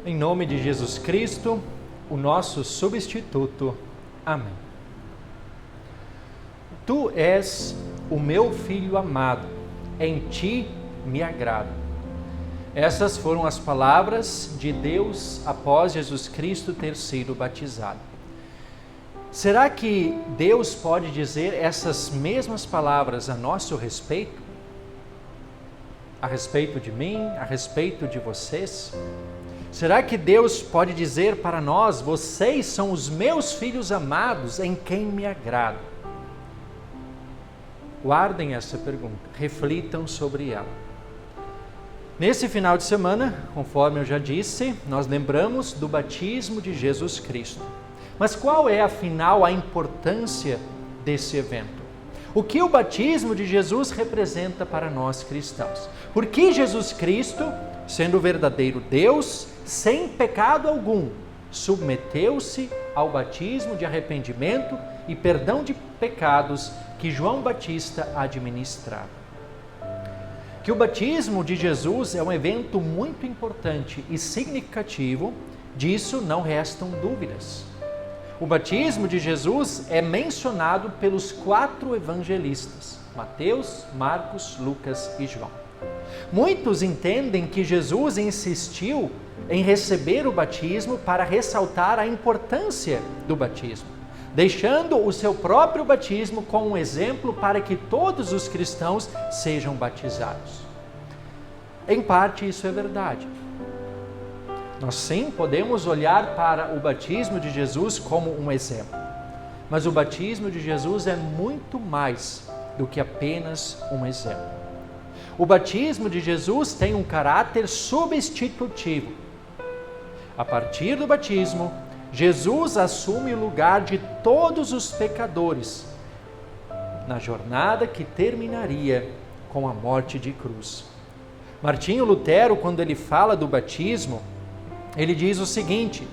Em nome de Jesus Cristo, o nosso substituto. Amém. Tu és o meu filho amado, em ti me agrado. Essas foram as palavras de Deus após Jesus Cristo ter sido batizado. Será que Deus pode dizer essas mesmas palavras a nosso respeito? A respeito de mim, a respeito de vocês? Será que Deus pode dizer para nós: vocês são os meus filhos amados, em quem me agrado? Guardem essa pergunta, reflitam sobre ela. Nesse final de semana, conforme eu já disse, nós lembramos do batismo de Jesus Cristo. Mas qual é, afinal, a importância desse evento? O que o batismo de Jesus representa para nós cristãos? Por que Jesus Cristo, sendo o verdadeiro Deus, sem pecado algum, submeteu-se ao batismo de arrependimento e perdão de pecados que João Batista administrava? Que o batismo de Jesus é um evento muito importante e significativo, disso não restam dúvidas. O batismo de Jesus é mencionado pelos 4 evangelistas, Mateus, Marcos, Lucas e João. Muitos entendem que Jesus insistiu em receber o batismo para ressaltar a importância do batismo, deixando o seu próprio batismo como um exemplo para que todos os cristãos sejam batizados. Em parte isso é verdade. Nós sim podemos olhar para o batismo de Jesus como um exemplo, mas o batismo de Jesus é muito mais do que apenas um exemplo. O batismo de Jesus tem um caráter substitutivo. A partir do batismo, Jesus assume o lugar de todos os pecadores na jornada que terminaria com a morte de cruz. Martinho Lutero, quando ele fala do batismo, ele diz o seguinte: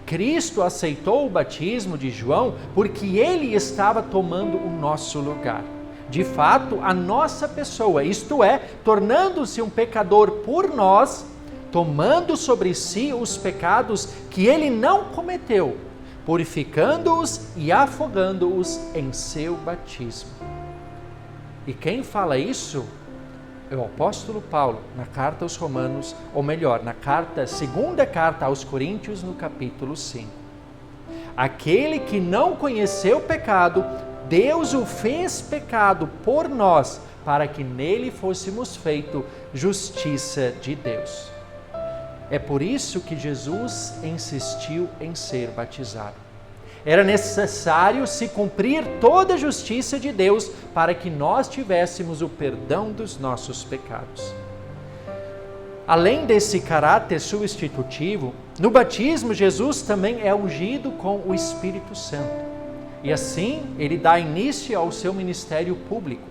Cristo aceitou o batismo de João porque ele estava tomando o nosso lugar. De fato, a nossa pessoa, isto é, tornando-se um pecador por nós, tomando sobre si os pecados que ele não cometeu, purificando-os e afogando-os em seu batismo. E quem fala isso é o apóstolo Paulo, na carta aos Romanos, ou melhor, na segunda carta aos Coríntios, no capítulo 5. Aquele que não conheceu o pecado, Deus o fez pecado por nós, para que nele fôssemos feito justiça de Deus. É por isso que Jesus insistiu em ser batizado. Era necessário se cumprir toda a justiça de Deus para que nós tivéssemos o perdão dos nossos pecados. Além desse caráter substitutivo, no batismo Jesus também é ungido com o Espírito Santo. E assim ele dá início ao seu ministério público.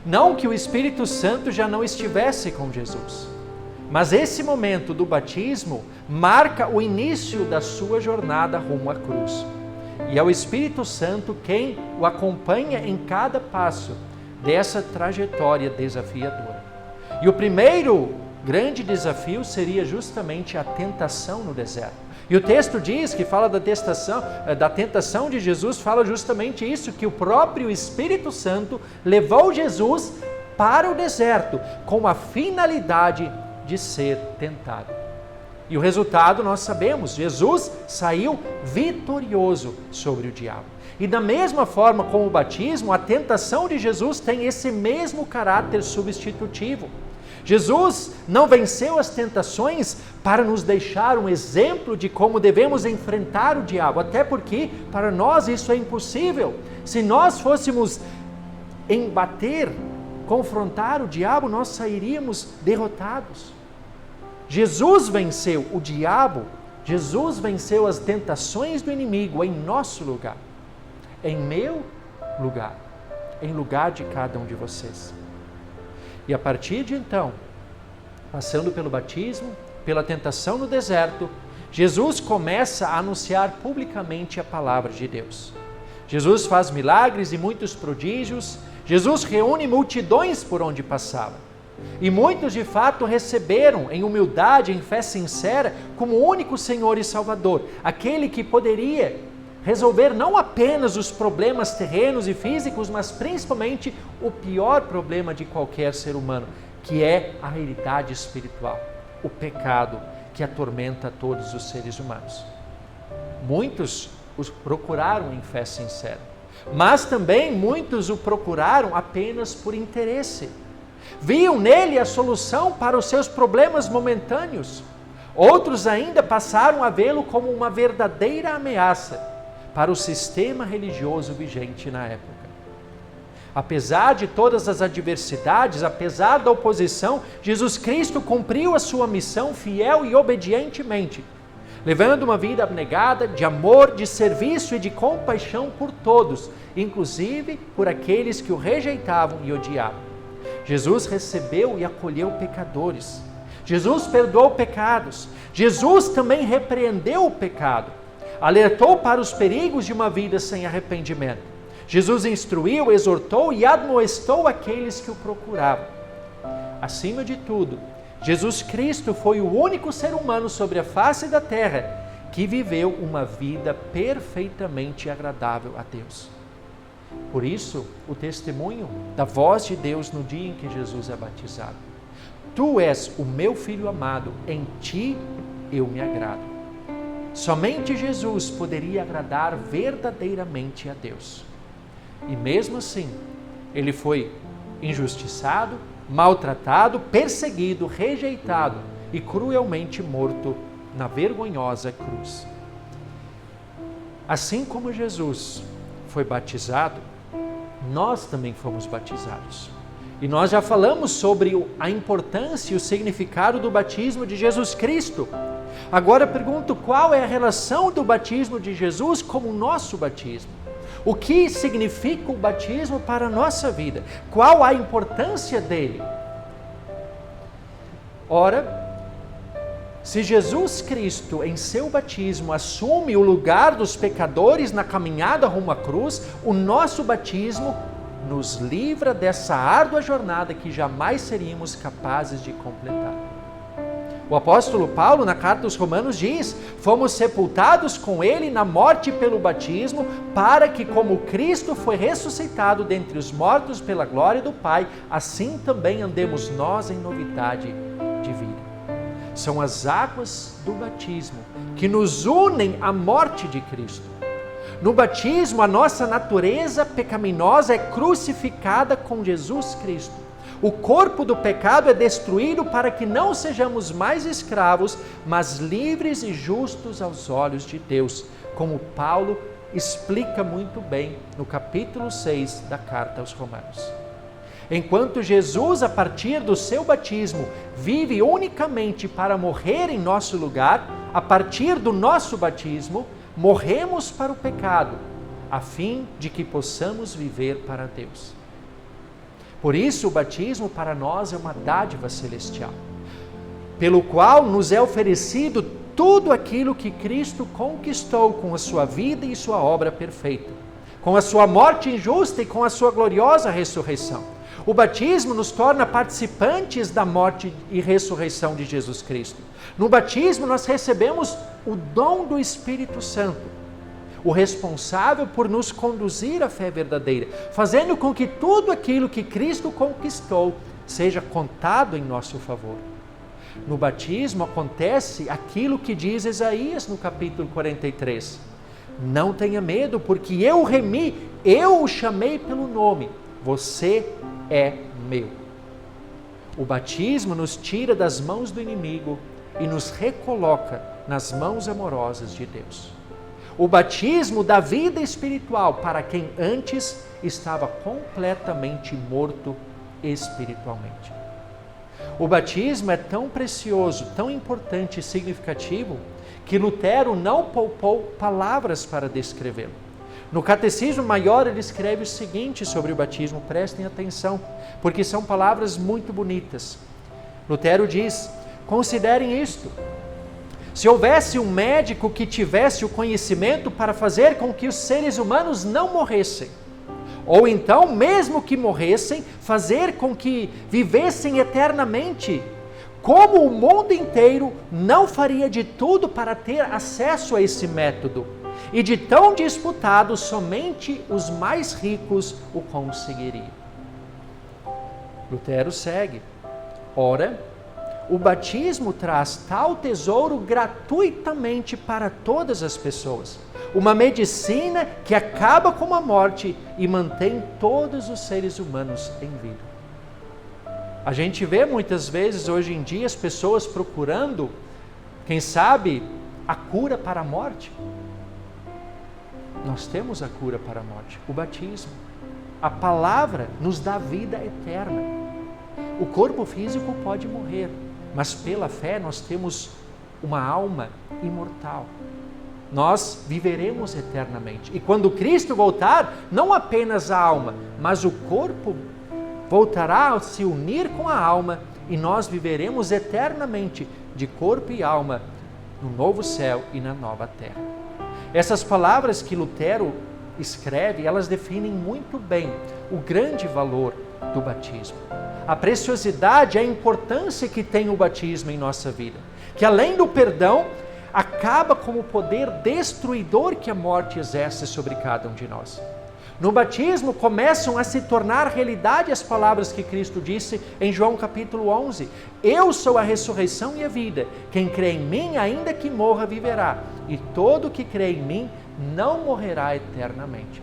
Não que o Espírito Santo já não estivesse com Jesus, mas esse momento do batismo marca o início da sua jornada rumo à cruz. E é o Espírito Santo quem o acompanha em cada passo dessa trajetória desafiadora. E o primeiro grande desafio seria justamente a tentação no deserto. E o texto diz que fala da tentação de Jesus, fala justamente isso, que o próprio Espírito Santo levou Jesus para o deserto com a finalidade de ser tentado. E o resultado nós sabemos, Jesus saiu vitorioso sobre o diabo. E da mesma forma como o batismo, a tentação de Jesus tem esse mesmo caráter substitutivo. Jesus não venceu as tentações para nos deixar um exemplo de como devemos enfrentar o diabo, até porque para nós isso é impossível. Se nós fôssemos confrontar o diabo, nós sairíamos derrotados. Jesus venceu o diabo, Jesus venceu as tentações do inimigo em nosso lugar, em meu lugar, em lugar de cada um de vocês. E a partir de então, passando pelo batismo, pela tentação no deserto, Jesus começa a anunciar publicamente a palavra de Deus. Jesus faz milagres e muitos prodígios, Jesus reúne multidões por onde passava. E muitos de fato receberam em humildade, em fé sincera, como único Senhor e Salvador, aquele que poderia resolver não apenas os problemas terrenos e físicos, mas principalmente o pior problema de qualquer ser humano, que é a realidade espiritual, o pecado que atormenta todos os seres humanos. Muitos os procuraram em fé sincera, mas também muitos o procuraram apenas por interesse. Viam nele a solução para os seus problemas momentâneos. Outros ainda passaram a vê-lo como uma verdadeira ameaça para o sistema religioso vigente na época. Apesar de todas as adversidades, apesar da oposição, Jesus Cristo cumpriu a sua missão fiel e obedientemente, levando uma vida abnegada de amor, de serviço e de compaixão por todos, inclusive por aqueles que o rejeitavam e odiavam. Jesus recebeu e acolheu pecadores. Jesus perdoou pecados. Jesus também repreendeu o pecado. Alertou para os perigos de uma vida sem arrependimento. Jesus instruiu, exortou e admoestou aqueles que o procuravam. Acima de tudo, Jesus Cristo foi o único ser humano sobre a face da terra que viveu uma vida perfeitamente agradável a Deus. Por isso, o testemunho da voz de Deus no dia em que Jesus é batizado. Tu és o meu Filho amado, em ti eu me agrado. Somente Jesus poderia agradar verdadeiramente a Deus. E mesmo assim, ele foi injustiçado, maltratado, perseguido, rejeitado e cruelmente morto na vergonhosa cruz. Assim como Jesus foi batizado, nós também fomos batizados. E nós já falamos sobre a importância e o significado do batismo de Jesus Cristo. Agora pergunto, qual é a relação do batismo de Jesus com o nosso batismo? O que significa o batismo para a nossa vida? Qual a importância dele? Ora, se Jesus Cristo, em seu batismo, assume o lugar dos pecadores na caminhada rumo à cruz, o nosso batismo nos livra dessa árdua jornada que jamais seríamos capazes de completar. O apóstolo Paulo, na carta aos Romanos, diz: fomos sepultados com ele na morte pelo batismo, para que, como Cristo foi ressuscitado dentre os mortos pela glória do Pai, assim também andemos nós em novidade de vida. São as águas do batismo que nos unem à morte de Cristo. No batismo, a nossa natureza pecaminosa é crucificada com Jesus Cristo. O corpo do pecado é destruído para que não sejamos mais escravos, mas livres e justos aos olhos de Deus, como Paulo explica muito bem no capítulo 6 da carta aos Romanos. Enquanto Jesus, a partir do seu batismo, vive unicamente para morrer em nosso lugar, a partir do nosso batismo, morremos para o pecado, a fim de que possamos viver para Deus. Por isso, o batismo para nós é uma dádiva celestial, pelo qual nos é oferecido tudo aquilo que Cristo conquistou com a sua vida e sua obra perfeita, com a sua morte injusta e com a sua gloriosa ressurreição. O batismo nos torna participantes da morte e ressurreição de Jesus Cristo. No batismo nós recebemos o dom do Espírito Santo, o responsável por nos conduzir à fé verdadeira, fazendo com que tudo aquilo que Cristo conquistou seja contado em nosso favor. No batismo acontece aquilo que diz Isaías no capítulo 43. Não tenha medo, porque eu o remi, eu o chamei pelo nome, você é meu. O batismo nos tira das mãos do inimigo e nos recoloca nas mãos amorosas de Deus. O batismo dá vida espiritual para quem antes estava completamente morto espiritualmente. O batismo é tão precioso, tão importante e significativo que Lutero não poupou palavras para descrevê-lo. No Catecismo Maior ele escreve o seguinte sobre o batismo, prestem atenção, porque são palavras muito bonitas. Lutero diz: considerem isto. Se houvesse um médico que tivesse o conhecimento para fazer com que os seres humanos não morressem, Ou então, mesmo que morressem, fazer com que vivessem eternamente. Como o mundo inteiro não faria de tudo para ter acesso a esse método, e de tão disputado, somente os mais ricos o conseguiriam. Lutero segue. Ora, o batismo traz tal tesouro gratuitamente para todas as pessoas. Uma medicina que acaba com a morte e mantém todos os seres humanos em vida. A gente vê muitas vezes hoje em dia as pessoas procurando, quem sabe, a cura para a morte. Nós temos a cura para a morte, o batismo. A palavra nos dá vida eterna. O corpo físico pode morrer, mas pela fé nós temos uma alma imortal. Nós viveremos eternamente. E quando Cristo voltar, não apenas a alma, mas o corpo voltará a se unir com a alma e nós viveremos eternamente de corpo e alma no novo céu e na nova terra. Essas palavras que Lutero escreve, elas definem muito bem o grande valor do batismo. A preciosidade, a importância que tem o batismo em nossa vida. Que além do perdão, acaba com o poder destruidor que a morte exerce sobre cada um de nós. No batismo começam a se tornar realidade as palavras que Cristo disse em João capítulo 11. Eu sou a ressurreição e a vida. Quem crê em mim, ainda que morra, viverá. E todo que crê em mim não morrerá eternamente.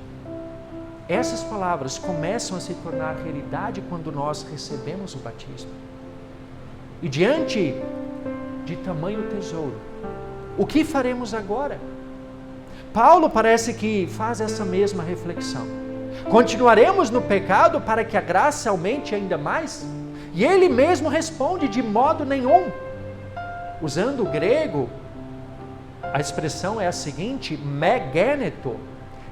Essas palavras começam a se tornar realidade quando nós recebemos o batismo. E diante de tamanho tesouro, o que faremos agora? Paulo parece que faz essa mesma reflexão. Continuaremos no pecado para que a graça aumente ainda mais? E ele mesmo responde: de modo nenhum. Usando o grego, a expressão é a seguinte: megeneto.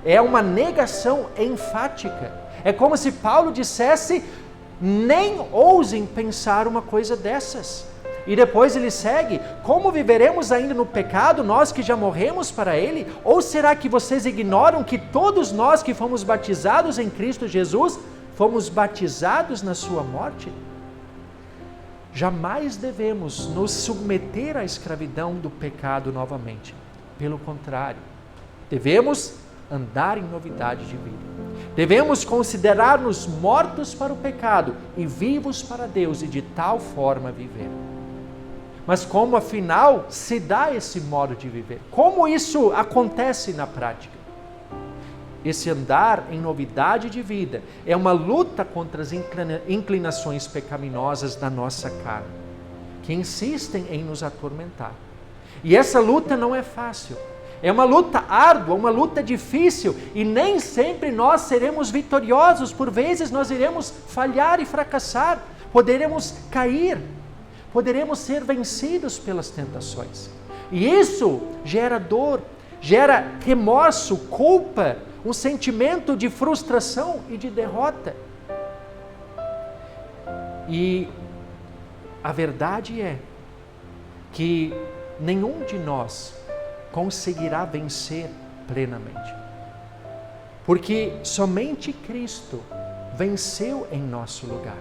É uma negação enfática. É como se Paulo dissesse: nem ousem pensar uma coisa dessas. E depois ele segue: como viveremos ainda no pecado, nós que já morremos para ele? Ou será que vocês ignoram que todos nós que fomos batizados em Cristo Jesus, fomos batizados na sua morte? Jamais devemos nos submeter à escravidão do pecado novamente. Pelo contrário, devemos andar em novidade de vida. Devemos considerar-nos mortos para o pecado e vivos para Deus, e de tal forma viver. Mas como afinal se dá esse modo de viver? Como isso acontece na prática? Esse andar em novidade de vida é uma luta contra as inclinações pecaminosas da nossa carne, que insistem em nos atormentar. E essa luta não é fácil. É uma luta árdua, uma luta difícil, e nem sempre nós seremos vitoriosos. Por vezes nós iremos falhar e fracassar, poderemos cair, poderemos ser vencidos pelas tentações. E isso gera dor, gera remorso, culpa, um sentimento de frustração e de derrota. E a verdade é que nenhum de nós conseguirá vencer plenamente. Porque somente Cristo venceu em nosso lugar.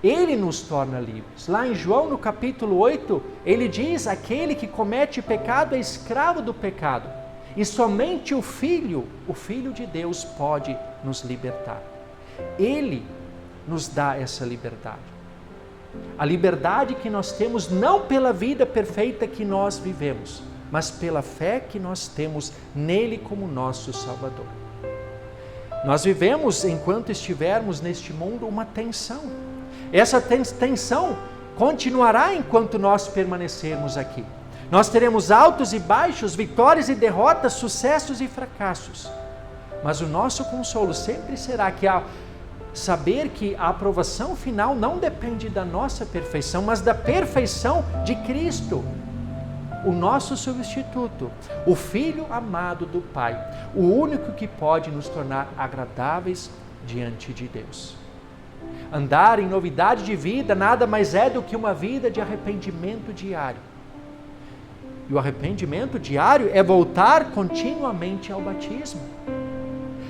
Ele nos torna livres. Lá em João, no capítulo 8, ele diz: aquele que comete pecado é escravo do pecado. E somente o Filho de Deus pode nos libertar. Ele nos dá essa liberdade. A liberdade que nós temos não pela vida perfeita que nós vivemos, mas pela fé que nós temos nele como nosso Salvador. Nós vivemos, enquanto estivermos neste mundo, uma tensão. Essa tensão continuará enquanto nós permanecermos aqui. Nós teremos altos e baixos, vitórias e derrotas, sucessos e fracassos. Mas o nosso consolo sempre será que saber que a aprovação final não depende da nossa perfeição, mas da perfeição de Cristo, o nosso substituto, o Filho amado do Pai, o único que pode nos tornar agradáveis diante de Deus. Andar em novidade de vida nada mais é do que uma vida de arrependimento diário. E o arrependimento diário é voltar continuamente ao batismo.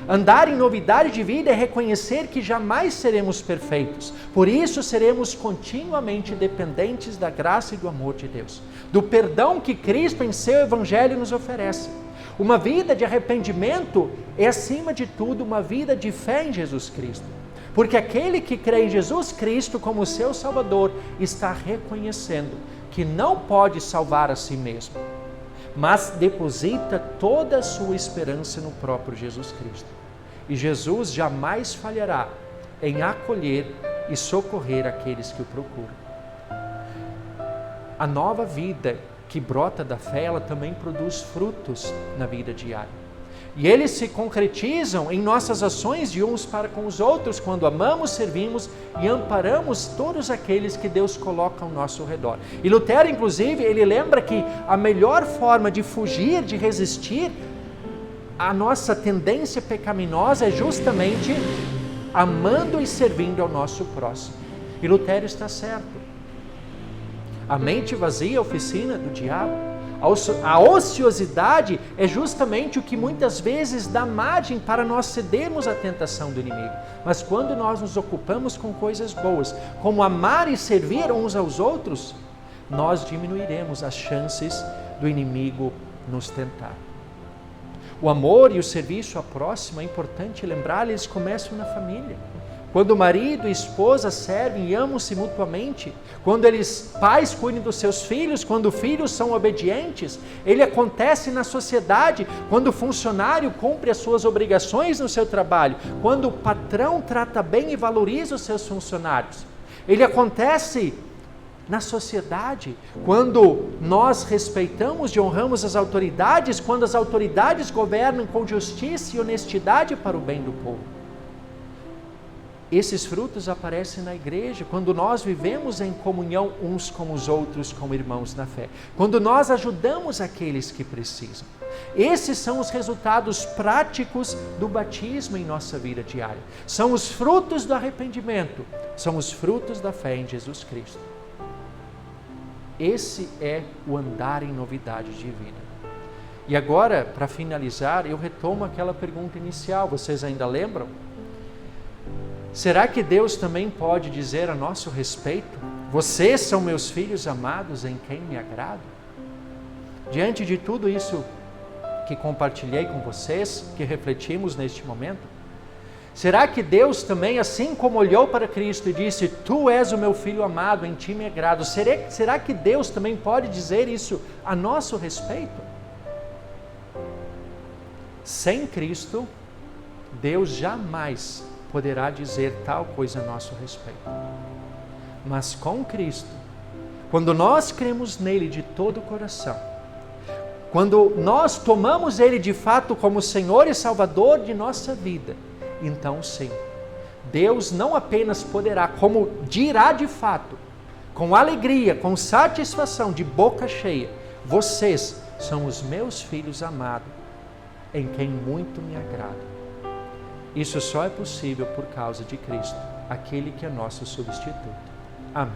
Andar em novidade de vida é reconhecer que jamais seremos perfeitos. Por isso seremos continuamente dependentes da graça e do amor de Deus, do perdão que Cristo em seu Evangelho nos oferece. Uma vida de arrependimento é, acima de tudo, uma vida de fé em Jesus Cristo. Porque aquele que crê em Jesus Cristo como seu Salvador está reconhecendo que não pode salvar a si mesmo, mas deposita toda a sua esperança no próprio Jesus Cristo. E Jesus jamais falhará em acolher e socorrer aqueles que o procuram. A nova vida que brota da fé, ela também produz frutos na vida diária. E eles se concretizam em nossas ações de uns para com os outros, quando amamos, servimos e amparamos todos aqueles que Deus coloca ao nosso redor. E Lutero, inclusive, ele lembra que a melhor forma de fugir, de resistir à nossa tendência pecaminosa é justamente amando e servindo ao nosso próximo. E Lutero está certo. A mente vazia é a oficina do diabo. A ociosidade é justamente o que muitas vezes dá margem para nós cedermos à tentação do inimigo. Mas quando nós nos ocupamos com coisas boas, como amar e servir uns aos outros, nós diminuiremos as chances do inimigo nos tentar. O amor e o serviço ao próximo, é importante lembrar, eles começam na família. Quando marido e esposa servem e amam-se mutuamente, quando pais cuidam dos seus filhos, quando filhos são obedientes, ele acontece na sociedade, quando o funcionário cumpre as suas obrigações no seu trabalho, quando o patrão trata bem e valoriza os seus funcionários. Ele acontece na sociedade, quando nós respeitamos e honramos as autoridades, quando as autoridades governam com justiça e honestidade para o bem do povo. Esses frutos aparecem na igreja, quando nós vivemos em comunhão uns com os outros, como irmãos na fé. Quando nós ajudamos aqueles que precisam. Esses são os resultados práticos do batismo em nossa vida diária. São os frutos do arrependimento, são os frutos da fé em Jesus Cristo. Esse é o andar em novidade de vida. E agora, para finalizar, eu retomo aquela pergunta inicial, vocês ainda lembram? Será que Deus também pode dizer a nosso respeito: vocês são meus filhos amados em quem me agrado? Diante de tudo isso que compartilhei com vocês, que refletimos neste momento, será que Deus também, assim como olhou para Cristo e disse: tu és o meu filho amado, em ti me agrado, será que Deus também pode dizer isso a nosso respeito? Sem Cristo, Deus jamais poderá dizer tal coisa a nosso respeito. Mas com Cristo, quando nós cremos nele de todo o coração, quando nós tomamos ele de fato como Senhor e Salvador de nossa vida, então sim, Deus não apenas poderá, como dirá de fato, com alegria, com satisfação, de boca cheia: vocês são os meus filhos amados, em quem muito me agrado. Isso só é possível por causa de Cristo, aquele que é nosso substituto. Amém.